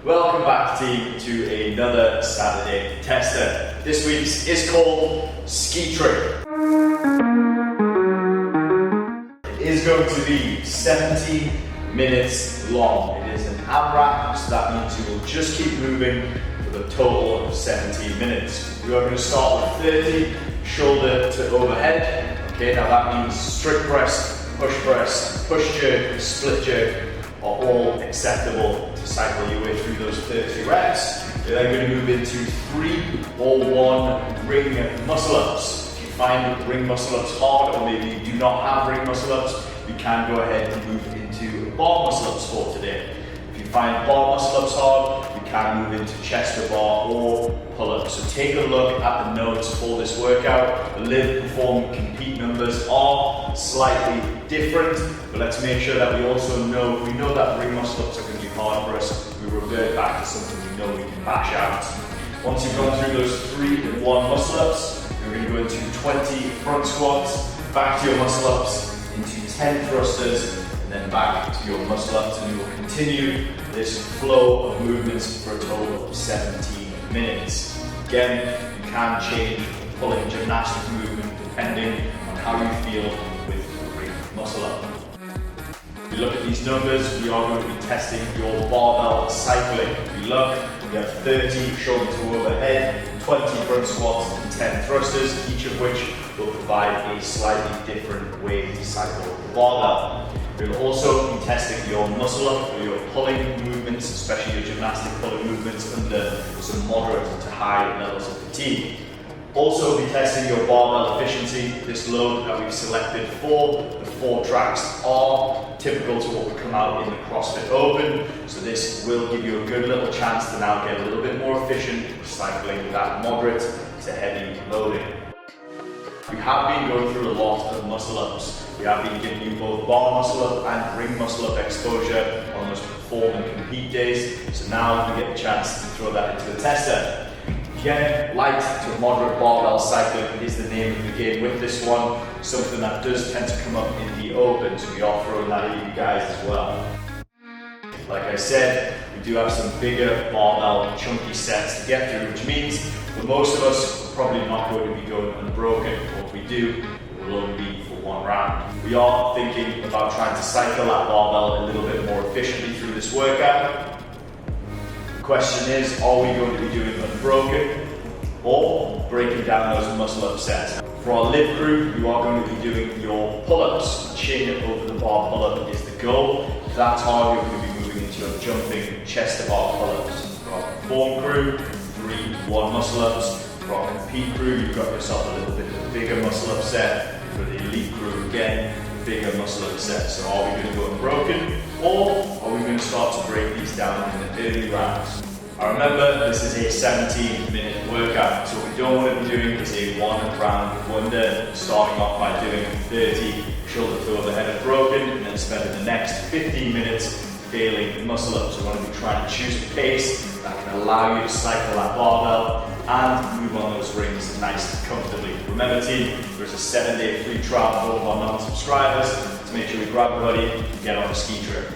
Welcome back, team, to another Saturday tester. This week's is called Ski Trip. It is going to be 70 minutes long. It is an AMRAP, so that means you will just keep moving for the total of 17 minutes. We are going to start with 30 shoulder to overhead. Okay, now that means strict press, push jerk, split jerk are all acceptable to cycle your way through those 30 reps. You're then going to move into 3 or 1 ring muscle ups. If you find ring muscle ups hard, or maybe you do not have ring muscle ups, you can go ahead and move into bar muscle ups for today. If you find bar muscle ups hard, you can move into chest to bar or pull ups. So take a look at the notes for this workout. The live, perform, compete numbers are slightly different, but let's make sure that we also know, if we know that ring muscle ups are going to be hard for us, we revert back to something we know we can bash out. Once you've gone through those 3 and 1 muscle ups, you're going to go into 20 front squats, back to your muscle ups, into 10 thrusters, and then back to your muscle ups, and you will continue this flow of movements for a total of 17 minutes. Again, you can change the pulling gymnastic movement depending on how you feel with the ring muscle up. If you look at these numbers, we are going to be testing your barbell cycling. If you look, we have 30 shoulder to overhead, 20 front squats, and 10 thrusters, each of which will provide a slightly different way to cycle the barbell. We'll also be testing your muscle up or your pulling movements, especially your gymnastic pulling movements under some moderate to high levels of fatigue. Also be testing your barbell efficiency. This load that we've selected for the 4 tracks are typical to what would come out in the CrossFit Open. So this will give you a good little chance to now get a little bit more efficient cycling that moderate to heavy loading. We have been going through a lot of muscle ups. We have been giving you both bar muscle up and ring muscle up exposure on those perform and compete days. So now we get the chance to throw that into the tester. Again, light to moderate barbell cycling is the name of the game with this one. Something that does tend to come up in the open, so we are throwing that at you guys as well. Like I said, we do have some bigger barbell chunky sets to get through, which means for most of us, we're probably not going to be going unbroken. What we do, it will only be for 1 round. We are thinking about trying to cycle that barbell a little bit more efficiently through this workout. The question is, are we going to be doing unbroken or breaking down those muscle up sets? For our live crew, you are going to be doing your pull-ups. Chin over the bar pull-up is the goal. For that target, we're going to be moving into your jumping chest to bar pull-ups. For our perform crew, 3 1 muscle ups. For our compete crew, you've got yourself a little bit of a bigger muscle up set. For the elite crew, again, bigger muscle up set. So are we going to go unbroken, or are we going to start to break these down in the early rounds? I remember this is a 17-minute workout, so what we don't want to be doing is a 1 round wonder, starting off by doing 30 shoulder to overhead unbroken, and then spending the next 15 minutes failing muscle ups. So we want to be trying to choose a pace that can allow you to cycle that barbell and move on those rings nice and comfortably. Remember, team, there's a 7-day free trial for all of our non-subscribers to make sure we grab a buddy and get on the ski trip.